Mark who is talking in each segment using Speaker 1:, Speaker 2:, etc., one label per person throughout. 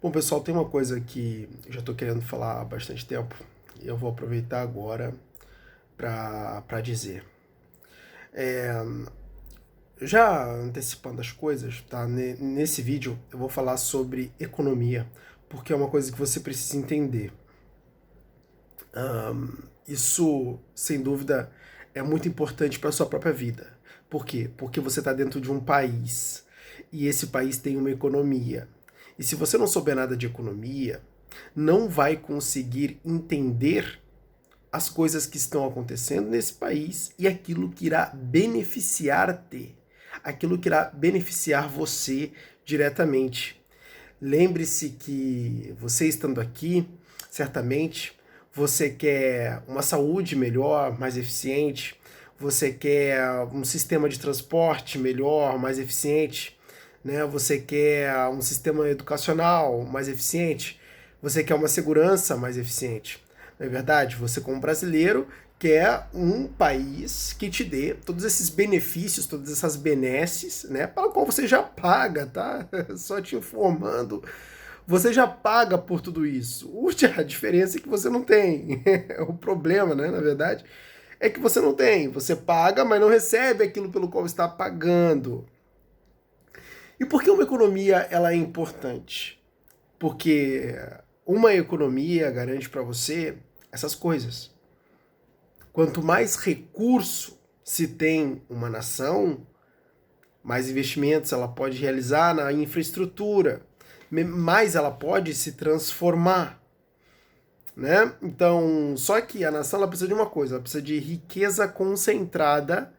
Speaker 1: Bom, pessoal, tem uma coisa que eu já estou querendo falar há bastante tempo e eu vou aproveitar agora para dizer. Já antecipando as coisas, tá? Nesse vídeo eu vou falar sobre economia, porque é uma coisa que você precisa entender. Isso, sem dúvida, é muito importante para a sua própria vida. Por quê? Porque você está dentro de um país e esse país tem uma economia. E se você não souber nada de economia, não vai conseguir entender as coisas que estão acontecendo nesse país e aquilo que irá beneficiar-te, aquilo que irá beneficiar você diretamente. Lembre-se que você estando aqui, certamente, você quer uma saúde melhor, mais eficiente, você quer um sistema de transporte melhor, mais eficiente, né? Você quer um sistema educacional mais eficiente, você quer uma segurança mais eficiente. Não é verdade? Você, como brasileiro, quer um país que te dê todos esses benefícios, todas essas benesses, né? Para o qual você já paga, tá? Só te informando. Você já paga por tudo isso. A diferença é que você não tem. O problema, né, na verdade, é que você não tem. Você paga, mas não recebe aquilo pelo qual está pagando. E por que uma economia ela é importante? Porque uma economia garante para você essas coisas. Quanto mais recurso se tem uma nação, mais investimentos ela pode realizar na infraestrutura, mais ela pode se transformar, né? Então, só que a nação ela precisa de uma coisa, ela precisa de riqueza concentrada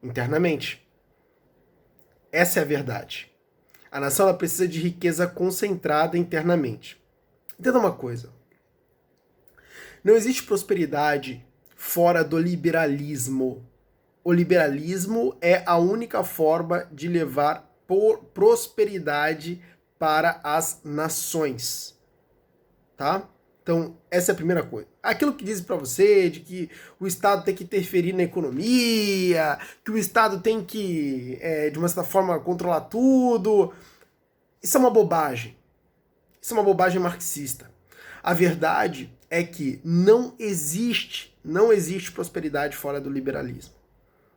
Speaker 1: internamente. Essa é a verdade. A nação ela precisa de riqueza concentrada internamente. Entenda uma coisa, não existe prosperidade fora do liberalismo. O liberalismo é a única forma de levar prosperidade para as nações, tá? Então, essa é a primeira coisa. Aquilo que dizem para você de que o Estado tem que interferir na economia, que o Estado tem que, de uma certa forma, controlar tudo, isso é uma bobagem. Isso é uma bobagem marxista. A verdade é que não existe prosperidade fora do liberalismo.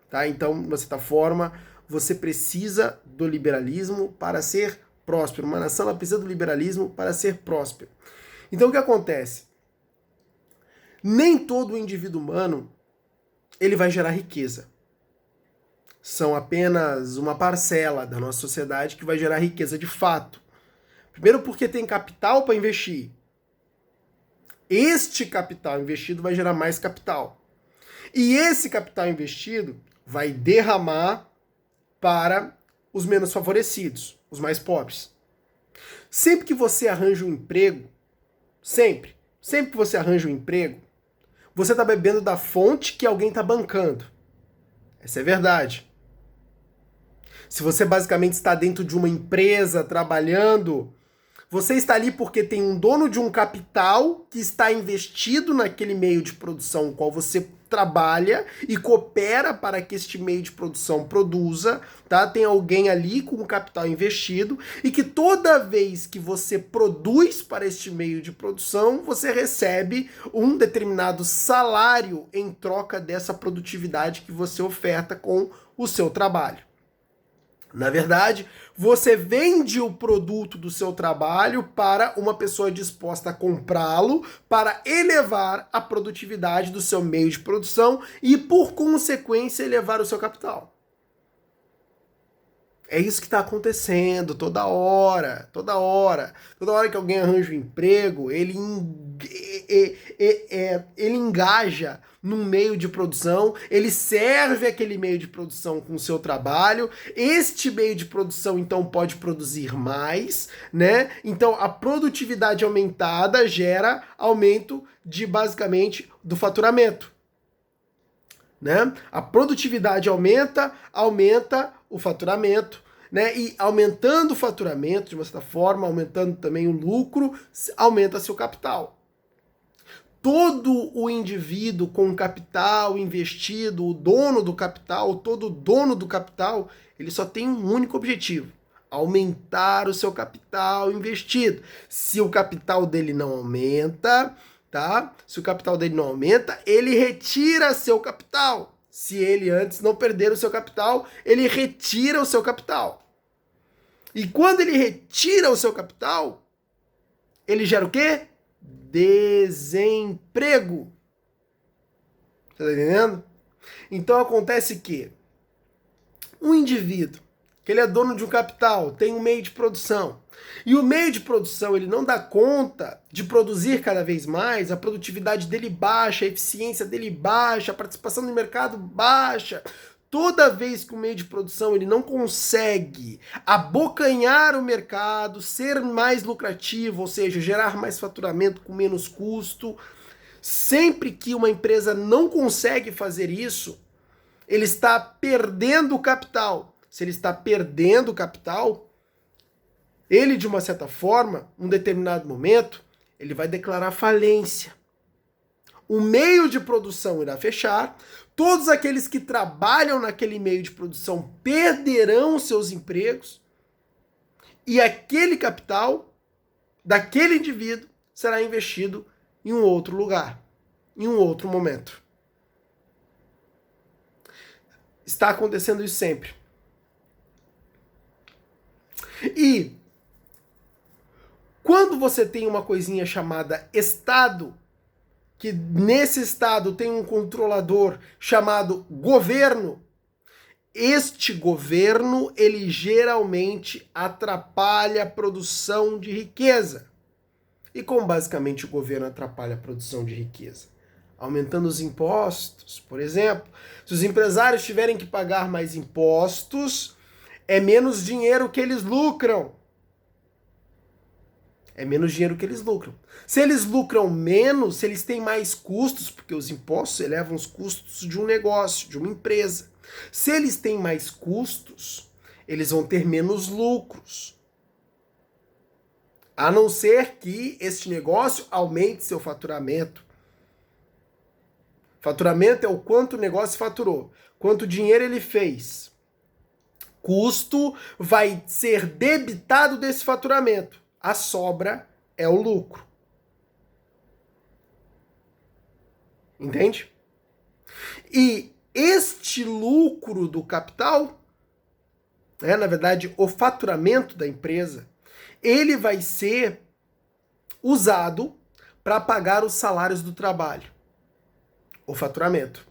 Speaker 1: Tá? Então, de uma certa forma, você precisa do liberalismo para ser próspero. Uma nação ela precisa do liberalismo para ser próspera. Então, o que acontece? Nem todo indivíduo humano ele vai gerar riqueza. São apenas uma parcela da nossa sociedade que vai gerar riqueza de fato. Primeiro porque tem capital para investir. Este capital investido vai gerar mais capital. E esse capital investido vai derramar para os menos favorecidos, os mais pobres. Sempre que você arranja um emprego, sempre que você arranja um emprego, você está bebendo da fonte que alguém está bancando. Essa é a verdade. Se você basicamente está dentro de uma empresa trabalhando, você está ali porque tem um dono de um capital que está investido naquele meio de produção com o qual você trabalha e coopera para que este meio de produção produza, tá? Tem alguém ali com o capital investido e que toda vez que você produz para este meio de produção, você recebe um determinado salário em troca dessa produtividade que você oferta com o seu trabalho. Na verdade, você vende o produto do seu trabalho para uma pessoa disposta a comprá-lo para elevar a produtividade do seu meio de produção e, por consequência, elevar o seu capital. É isso que está acontecendo toda hora, toda hora. Toda hora que alguém arranja um emprego, ele engaja num meio de produção, ele serve aquele meio de produção com o seu trabalho, este meio de produção então pode produzir mais, né? Então a produtividade aumentada gera aumento de basicamente do faturamento, né? A produtividade aumenta o faturamento, né? E aumentando o faturamento, de uma certa forma, aumentando também o lucro, aumenta seu capital. Todo o indivíduo com capital investido, o dono do capital, todo dono do capital, ele só tem um único objetivo: Aumentar o seu capital investido. Se o capital dele não aumenta, tá? Se o capital dele não aumenta, ele retira seu capital. Se ele antes não perder o seu capital, ele retira o seu capital. E quando ele retira o seu capital, ele gera o quê? Desemprego. Tá entendendo? Então acontece que um indivíduo, que ele é dono de um capital, tem um meio de produção, e o meio de produção ele não dá conta de produzir cada vez mais, a produtividade dele baixa, a eficiência dele baixa, a participação no mercado baixa. Toda vez que o meio de produção ele não consegue abocanhar o mercado, ser mais lucrativo, ou seja, gerar mais faturamento com menos custo, sempre que uma empresa não consegue fazer isso, ele está perdendo o capital. Se ele está perdendo o capital, ele, de uma certa forma, em um determinado momento, ele vai declarar falência. O meio de produção irá fechar, todos aqueles que trabalham naquele meio de produção perderão seus empregos, e aquele capital daquele indivíduo será investido em um outro lugar, em um outro momento. Está acontecendo isso sempre. E quando você tem uma coisinha chamada Estado, que nesse Estado tem um controlador chamado governo, este governo, ele geralmente atrapalha a produção de riqueza. E como basicamente o governo atrapalha a produção de riqueza? Aumentando os impostos, por exemplo. Se os empresários tiverem que pagar mais impostos, é menos dinheiro que eles lucram. É menos dinheiro que eles lucram. Se eles lucram menos, se eles têm mais custos, porque os impostos elevam os custos de um negócio, de uma empresa. Se eles têm mais custos, eles vão ter menos lucros. A não ser que este negócio aumente seu faturamento. Faturamento é o quanto o negócio faturou, quanto dinheiro ele fez. Custo vai ser debitado desse faturamento. A sobra é o lucro. Entende? E este lucro do capital, na verdade, o faturamento da empresa, ele vai ser usado para pagar os salários do trabalho. O faturamento.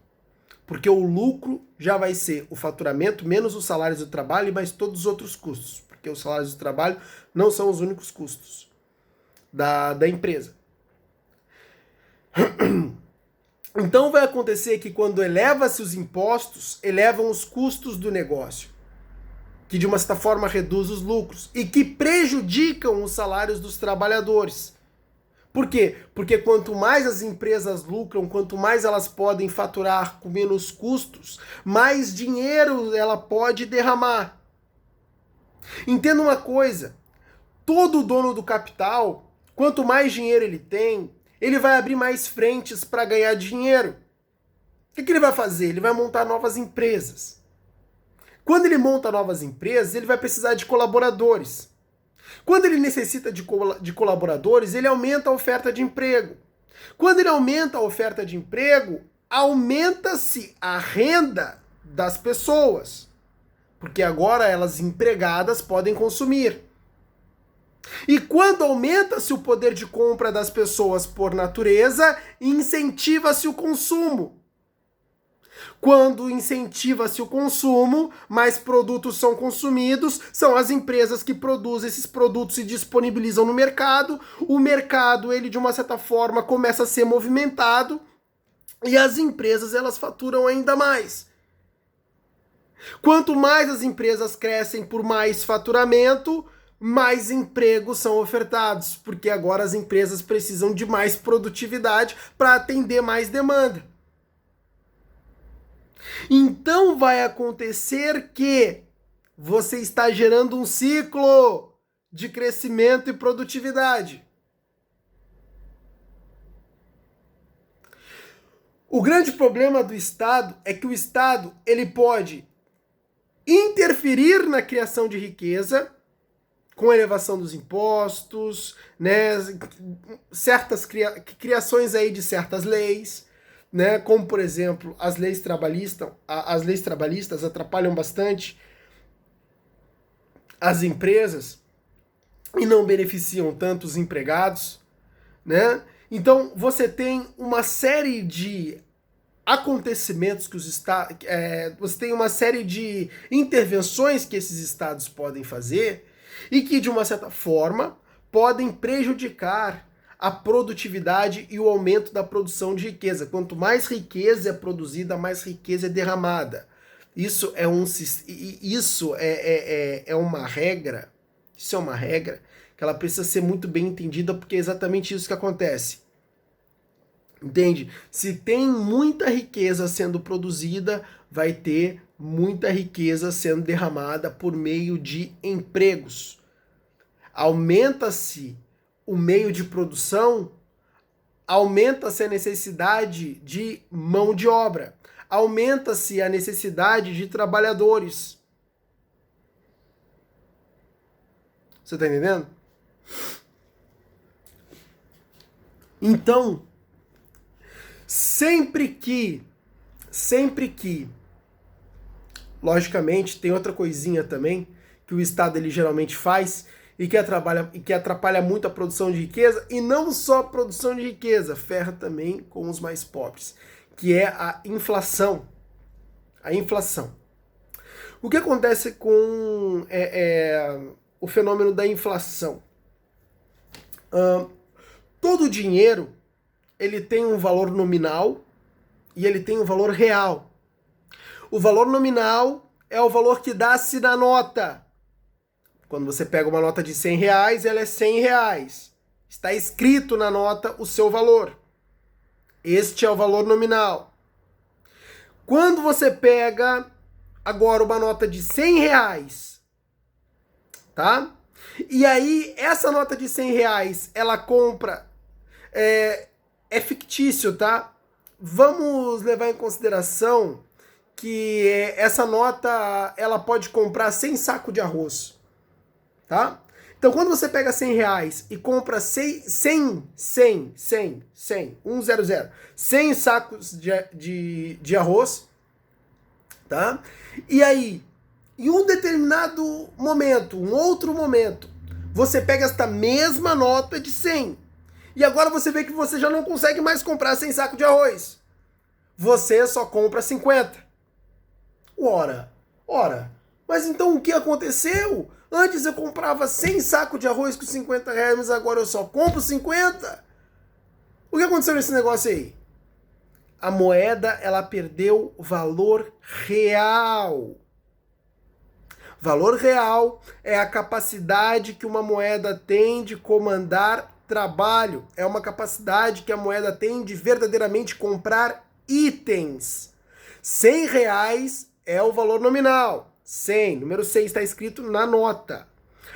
Speaker 1: Porque o lucro já vai ser o faturamento menos os salários do trabalho e mais todos os outros custos. Porque os salários do trabalho não são os únicos custos da empresa. Então vai acontecer que quando eleva-se os impostos, elevam os custos do negócio, que de uma certa forma reduz os lucros e que prejudicam os salários dos trabalhadores. Por quê? Porque quanto mais as empresas lucram, quanto mais elas podem faturar com menos custos, mais dinheiro ela pode derramar. Entenda uma coisa, todo dono do capital, quanto mais dinheiro ele tem, ele vai abrir mais frentes para ganhar dinheiro. O que ele vai fazer? Ele vai montar novas empresas. Quando ele monta novas empresas, ele vai precisar de colaboradores. Quando ele necessita de colaboradores, ele aumenta a oferta de emprego. Quando ele aumenta a oferta de emprego, aumenta-se a renda das pessoas. Porque agora elas empregadas podem consumir. E quando aumenta-se o poder de compra das pessoas por natureza, incentiva-se o consumo. Quando incentiva-se o consumo, mais produtos são consumidos, são as empresas que produzem esses produtos e disponibilizam no mercado. O mercado, ele de uma certa forma começa a ser movimentado e as empresas elas faturam ainda mais. Quanto mais as empresas crescem por mais faturamento, mais empregos são ofertados, porque agora as empresas precisam de mais produtividade para atender mais demanda. Então vai acontecer que você está gerando um ciclo de crescimento e produtividade. O grande problema do Estado é que o Estado ele pode interferir na criação de riqueza com a elevação dos impostos, né, certas criações aí de certas leis, né, como por exemplo as leis trabalhistas atrapalham bastante as empresas e não beneficiam tanto os empregados, né? Então você tem uma série de acontecimentos que você tem uma série de intervenções que esses estados podem fazer e que, de uma certa forma, podem prejudicar a produtividade e o aumento da produção de riqueza. Quanto mais riqueza é produzida, mais riqueza é derramada. Isso é uma regra. Isso é uma regra que ela precisa ser muito bem entendida, porque é exatamente isso que acontece. Entende? Se tem muita riqueza sendo produzida, vai ter muita riqueza sendo derramada por meio de empregos. Aumenta-se o meio de produção, aumenta-se a necessidade de mão de obra, aumenta-se a necessidade de trabalhadores. Você tá entendendo? Então, sempre que, logicamente, tem outra coisinha também que o Estado ele geralmente faz e que atrapalha muito a produção de riqueza, e não só a produção de riqueza, ferra também com os mais pobres, que é a inflação. A inflação. O que acontece com o fenômeno da inflação? Todo dinheiro ele tem um valor nominal e ele tem um valor real. O valor nominal é o valor que dá-se na nota. Quando você pega uma nota de R$100, ela é R$100. Está escrito na nota o seu valor. Este é o valor nominal. Quando você pega agora uma nota de R$100, tá? E aí, essa nota de R$100, ela compra... É fictício, tá? Vamos levar em consideração que essa nota, ela pode comprar 100 sacos de arroz, tá? Então, quando você pega R$100 e compra 100 sacos de arroz, tá? E aí, em um determinado momento, um outro momento, você pega esta mesma nota de 100 e agora você vê que você já não consegue mais comprar 100 sacos de arroz. Você só compra 50. Ora, mas então o que aconteceu? Antes eu comprava 100 sacos de arroz com R$50, mas agora eu só compro 50. O que aconteceu nesse negócio aí? A moeda, ela perdeu valor real. Valor real é a capacidade que uma moeda tem de comandar trabalho. É uma capacidade que a moeda tem de verdadeiramente comprar itens. R$100 é o valor nominal. 100, número 100 está escrito na nota.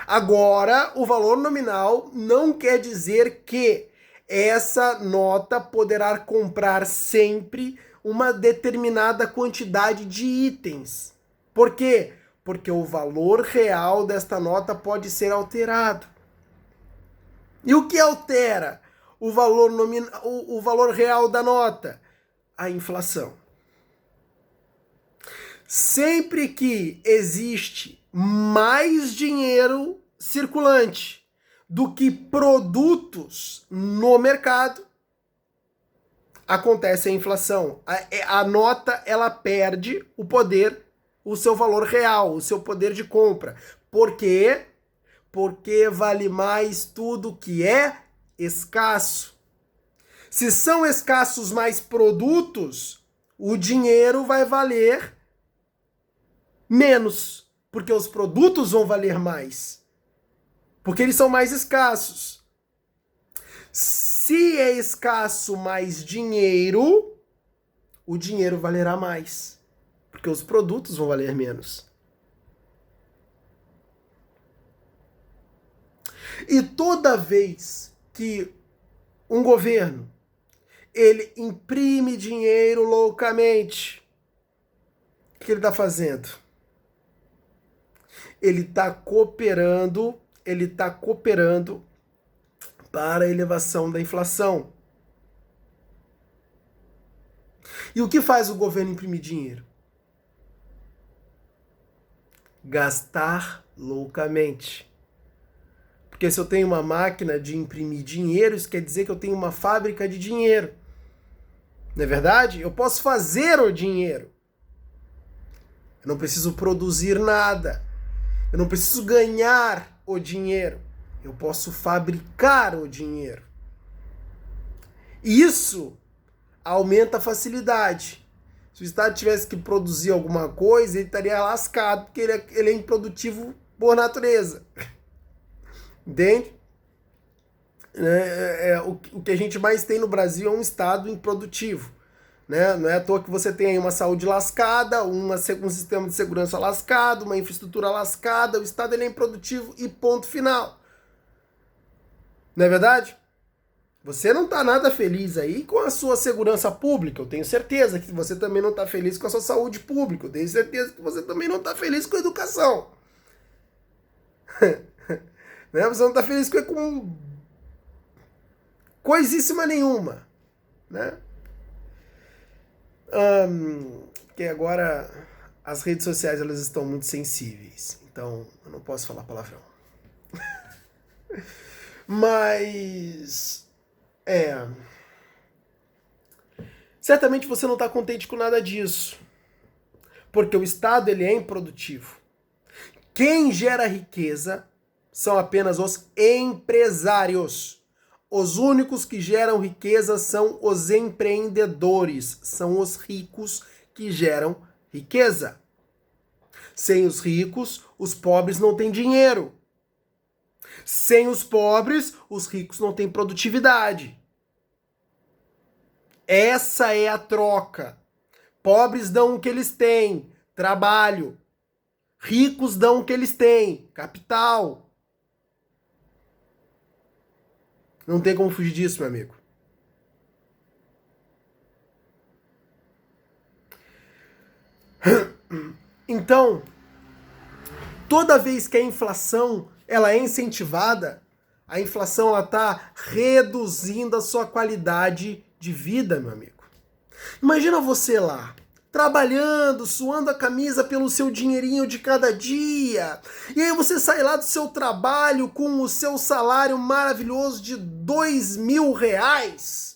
Speaker 1: Agora, o valor nominal não quer dizer que essa nota poderá comprar sempre uma determinada quantidade de itens. Por quê? Porque o valor real desta nota pode ser alterado. E o que altera o valor o valor real da nota? A inflação. Sempre que existe mais dinheiro circulante do que produtos no mercado, acontece a inflação. A nota, ela perde o poder, o seu valor real, o seu poder de compra. Por quê? Porque vale mais tudo que é escasso. Se são escassos mais produtos, o dinheiro vai valer menos, porque os produtos vão valer mais, porque eles são mais escassos. Se é escasso mais dinheiro, o dinheiro valerá mais, porque os produtos vão valer menos. E toda vez que um governo ele imprime dinheiro loucamente, o que ele está fazendo? Ele está cooperando ele está cooperando para a elevação da inflação. E o que faz o governo imprimir dinheiro? Gastar loucamente. Porque se eu tenho uma máquina de imprimir dinheiro, isso quer dizer que eu tenho uma fábrica de dinheiro. Não é verdade? Eu posso fazer o dinheiro. Eu não preciso produzir nada. Eu não preciso ganhar o dinheiro. Eu posso fabricar o dinheiro. Isso aumenta a facilidade. Se o Estado tivesse que produzir alguma coisa, ele estaria lascado, porque ele é improdutivo por natureza. Entende? O que a gente mais tem no Brasil é um Estado improdutivo. Né? Não é à toa que você tem aí uma saúde lascada, um sistema de segurança lascado, uma infraestrutura lascada. O Estado ele é improdutivo e ponto final. Não é verdade? Você não está nada feliz aí com a sua segurança pública. Eu tenho certeza que você também não está feliz com a sua saúde pública. Eu tenho certeza que você também não está feliz com a educação. Né? Você não está feliz com coisíssima nenhuma. Né? Porque agora as redes sociais elas estão muito sensíveis. Então eu não posso falar palavrão. Mas... certamente você não está contente com nada disso. Porque o Estado ele é improdutivo. Quem gera riqueza são apenas os empresários. Os únicos que geram riqueza são os empreendedores. São os ricos que geram riqueza. Sem os ricos, os pobres não têm dinheiro. Sem os pobres, os ricos não têm produtividade. Essa é a troca. Pobres dão o que eles têm, trabalho. Ricos dão o que eles têm, capital. Não tem como fugir disso, meu amigo. Então, toda vez que a inflação ela é incentivada, a inflação ela está reduzindo a sua qualidade de vida, meu amigo. Imagina você lá, trabalhando, suando a camisa pelo seu dinheirinho de cada dia. E aí você sai lá do seu trabalho com o seu salário maravilhoso de R$2.000.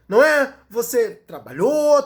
Speaker 1: Não é? Você trabalhou,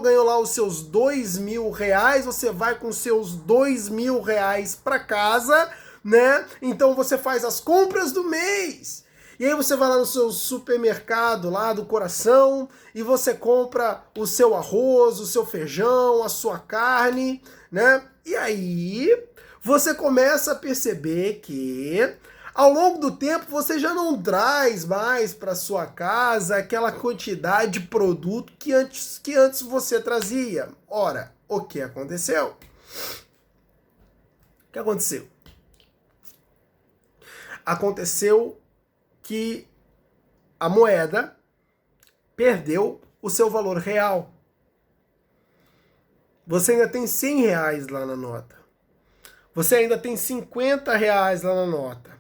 Speaker 1: ganhou lá os seus R$2.000, você vai com seus R$2.000 para casa, né? Então você faz as compras do mês. E aí você vai lá no seu supermercado lá do coração e você compra o seu arroz, o seu feijão, a sua carne, né? E aí você começa a perceber que ao longo do tempo você já não traz mais para sua casa aquela quantidade de produto que antes você trazia. Ora, o que aconteceu? O que aconteceu? Aconteceu que a moeda perdeu o seu valor real. Você ainda tem R$100 lá na nota. Você ainda tem R$50 lá na nota.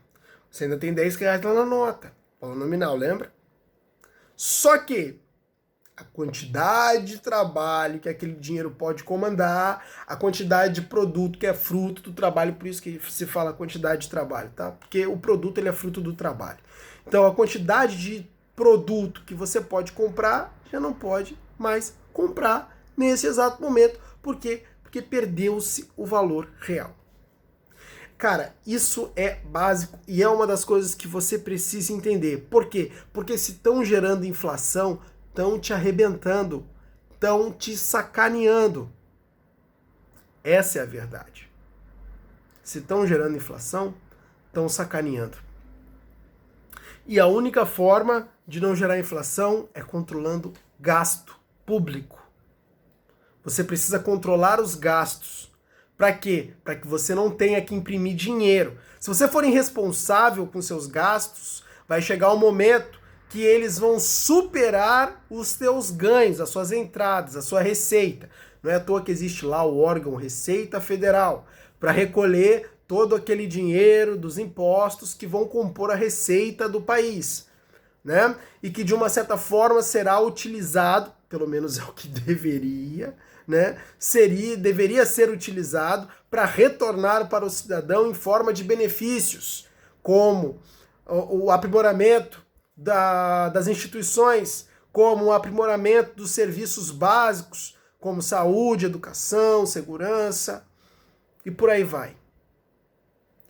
Speaker 1: Você ainda tem R$10 lá na nota. Valor nominal, lembra? Só que a quantidade de trabalho que aquele dinheiro pode comandar, a quantidade de produto que é fruto do trabalho, por isso que se fala quantidade de trabalho, tá? Porque o produto ele é fruto do trabalho. Então a quantidade de produto que você pode comprar, já não pode mais comprar nesse exato momento. Por quê? Porque perdeu-se o valor real. Cara, isso é básico e é uma das coisas que você precisa entender. Por quê? Porque se estão gerando inflação, estão te arrebentando, estão te sacaneando. Essa é a verdade. Se estão gerando inflação, estão sacaneando. E a única forma de não gerar inflação é controlando gasto público. Você precisa controlar os gastos. Para quê? Para que você não tenha que imprimir dinheiro. Se você for irresponsável com seus gastos, vai chegar um momento que eles vão superar os teus ganhos, as suas entradas, a sua receita. Não é à toa que existe lá o órgão Receita Federal para recolher todo aquele dinheiro dos impostos que vão compor a receita do país, né? E que de uma certa forma será utilizado, pelo menos é o que deveria, né? Deveria ser utilizado para retornar para o cidadão em forma de benefícios, como o aprimoramento das instituições, como o aprimoramento dos serviços básicos, como saúde, educação, segurança, e por aí vai.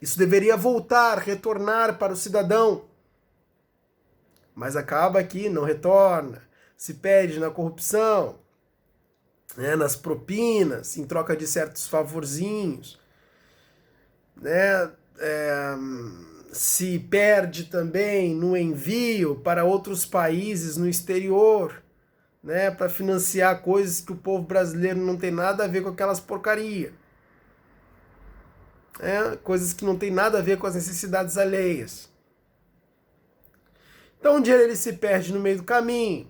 Speaker 1: Isso deveria voltar, retornar para o cidadão. Mas acaba que não retorna, se perde na corrupção, né, nas propinas, em troca de certos favorzinhos, né, se perde também no envio para outros países no exterior, né, para financiar coisas que o povo brasileiro não tem nada a ver com aquelas porcaria. Coisas que não tem nada a ver com as necessidades alheias. Então o dinheiro ele se perde no meio do caminho.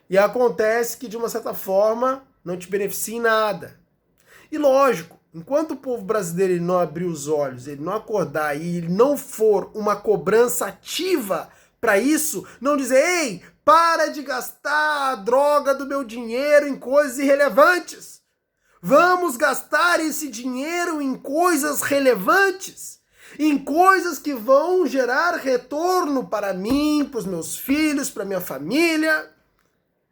Speaker 1: E acontece que, de uma certa forma, não te beneficia em nada. E lógico, enquanto o povo brasileiro ele não abrir os olhos, ele não acordar e ele não for uma cobrança ativa para isso, não dizer, ei, para de gastar a droga do meu dinheiro em coisas irrelevantes. Vamos gastar esse dinheiro em coisas relevantes, em coisas que vão gerar retorno para mim, para os meus filhos, para minha família.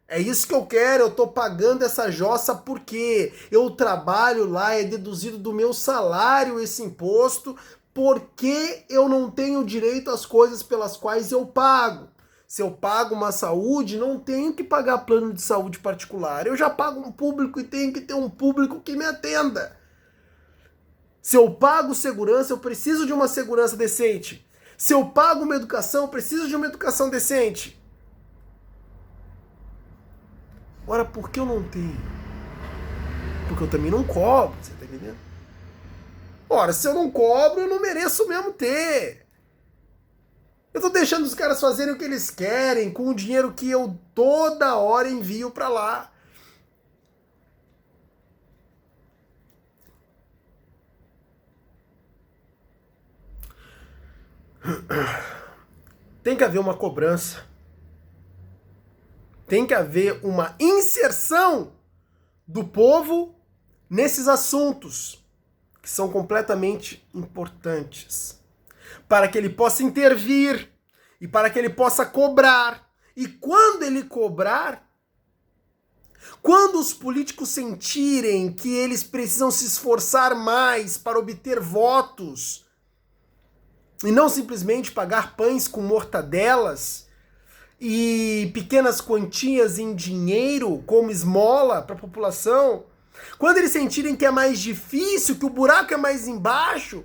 Speaker 1: É isso que eu quero, eu tô pagando essa jossa porque eu trabalho lá, é deduzido do meu salário esse imposto, porque eu não tenho direito às coisas pelas quais eu pago. Se eu pago uma saúde, não tenho que pagar plano de saúde particular. Eu já pago um público e tenho que ter um público que me atenda. Se eu pago segurança, eu preciso de uma segurança decente. Se eu pago uma educação, eu preciso de uma educação decente. Ora, por que eu não tenho? Porque eu também não cobro, você tá entendendo? Ora, se eu não cobro, eu não mereço mesmo ter. Eu tô deixando os caras fazerem o que eles querem com o dinheiro que eu toda hora envio pra lá. Tem que haver uma cobrança. Tem que haver uma inserção do povo nesses assuntos que são completamente importantes, para que ele possa intervir e para que ele possa cobrar. E quando ele cobrar, quando os políticos sentirem que eles precisam se esforçar mais para obter votos e não simplesmente pagar pães com mortadelas e pequenas quantias em dinheiro como esmola para a população, quando eles sentirem que é mais difícil, que o buraco é mais embaixo,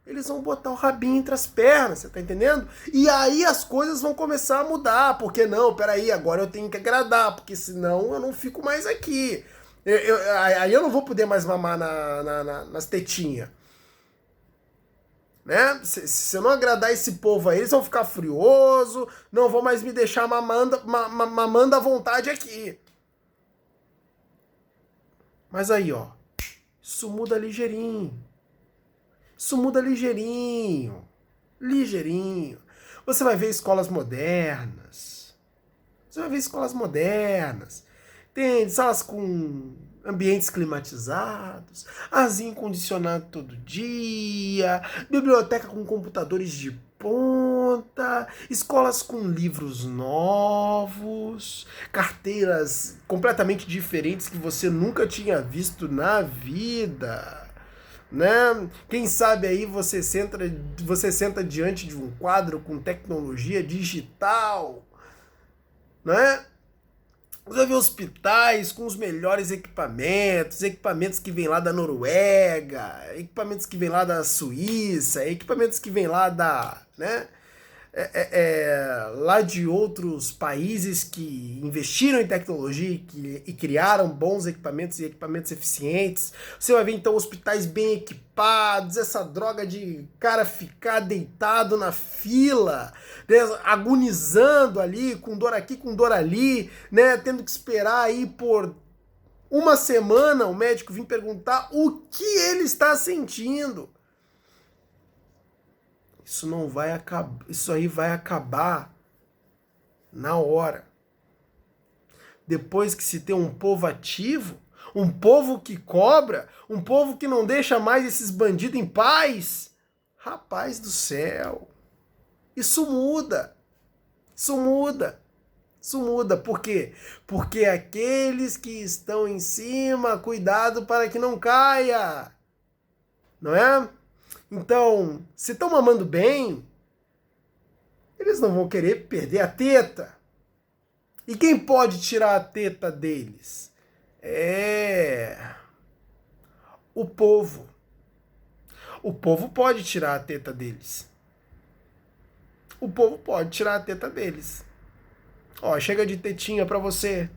Speaker 1: eles vão botar o rabinho entre as pernas, você tá entendendo? E aí as coisas vão começar a mudar, porque não, peraí, agora eu tenho que agradar, porque senão eu não fico mais aqui. Aí eu não vou poder mais mamar nas tetinhas. Né? Se eu não agradar esse povo aí, eles vão ficar furiosos, não vão mais me deixar mamando à vontade aqui. Mas aí, ó, isso muda ligeirinho. Isso muda ligeirinho. Ligeirinho. Você vai ver escolas modernas. Você vai ver escolas modernas. Tem salas com ambientes climatizados, arzinho condicionado todo dia, biblioteca com computadores de ponta, escolas com livros novos, carteiras completamente diferentes que você nunca tinha visto na vida, né? Quem sabe aí você senta diante de um quadro com tecnologia digital, né? Você vê hospitais com os melhores equipamentos que vêm lá da Noruega, equipamentos que vêm lá da Suíça, equipamentos que vêm lá né, lá de outros países que investiram em tecnologia e criaram bons equipamentos e equipamentos eficientes. Você vai ver então hospitais bem equipados, essa droga de cara ficar deitado na fila, né, agonizando ali, com dor aqui, com dor ali, né, tendo que esperar aí por uma semana o médico vir perguntar o que ele está sentindo. Isso não vai acabar, isso aí vai acabar na hora. Depois que se tem um povo ativo, um povo que cobra, um povo que não deixa mais esses bandidos em paz, rapaz do céu, isso muda. Isso muda. Isso muda. Por quê? Porque aqueles que estão em cima, cuidado para que não caia. Não é? Então, se estão mamando bem, eles não vão querer perder a teta. E quem pode tirar a teta deles? É o povo. O povo pode tirar a teta deles. O povo pode tirar a teta deles. Ó, chega de tetinha pra você.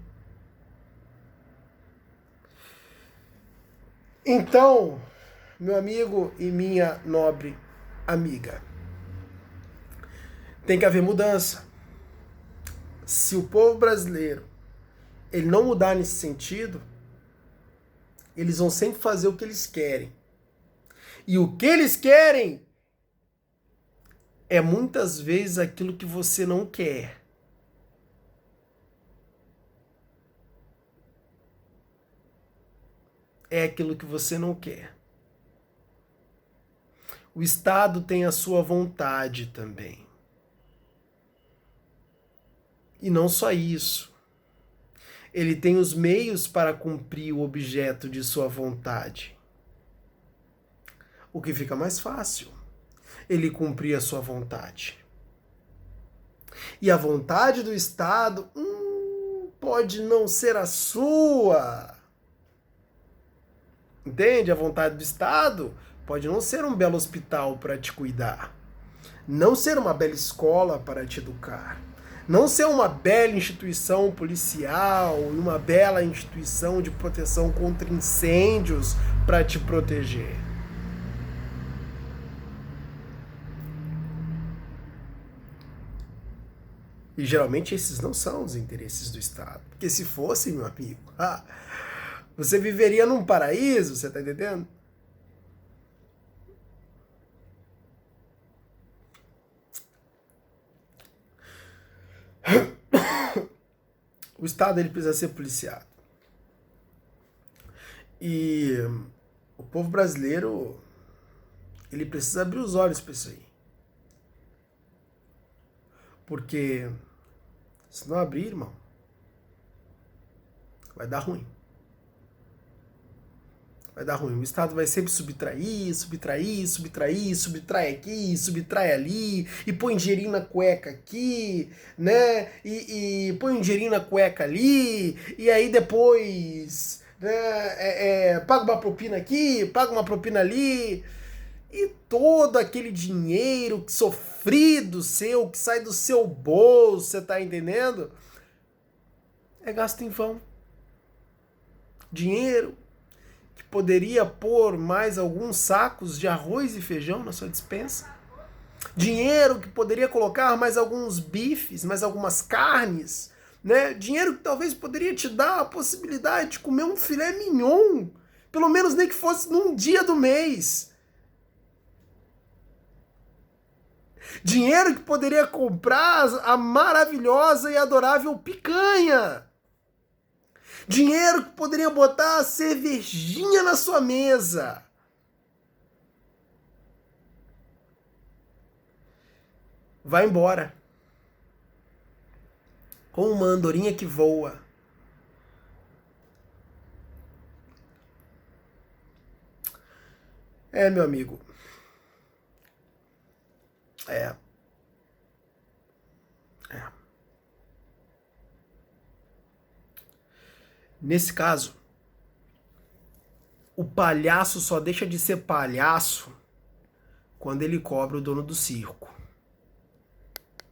Speaker 1: Então, meu amigo e minha nobre amiga, tem que haver mudança. Se o povo brasileiro ele não mudar nesse sentido, eles vão sempre fazer o que eles querem. E o que eles querem é muitas vezes aquilo que você não quer. É aquilo que você não quer. O Estado tem a sua vontade também. E não só isso. Ele tem os meios para cumprir o objeto de sua vontade. O que fica mais fácil, ele cumprir a sua vontade. E a vontade do Estado pode não ser a sua. Entende? A vontade do Estado pode não ser um belo hospital para te cuidar, não ser uma bela escola para te educar, não ser uma bela instituição policial e uma bela instituição de proteção contra incêndios para te proteger. E geralmente esses não são os interesses do Estado. Porque se fosse, meu amigo, você viveria num paraíso, você tá entendendo? O Estado ele precisa ser policiado. E o povo brasileiro ele precisa abrir os olhos para isso aí. Porque se não abrir, irmão, vai dar ruim. Vai dar ruim. O Estado vai sempre subtrair, subtrai aqui, subtrai ali, e põe dinheirinho na cueca aqui, né? E põe um dinheirinho na cueca ali, e aí depois paga uma propina aqui, paga uma propina ali, e todo aquele dinheiro sofrido seu, que sai do seu bolso, você tá entendendo? É gasto em vão. Dinheiro que poderia pôr mais alguns sacos de arroz e feijão na sua despensa. Dinheiro que poderia colocar mais alguns bifes, mais algumas carnes, né? Dinheiro que talvez poderia te dar a possibilidade de comer um filé mignon, pelo menos nem que fosse num dia do mês. Dinheiro que poderia comprar a maravilhosa e adorável picanha. Dinheiro que poderia botar a cervejinha na sua mesa. Vai embora. Com uma andorinha que voa. Meu amigo. É. Nesse caso, o palhaço só deixa de ser palhaço quando ele cobra o dono do circo.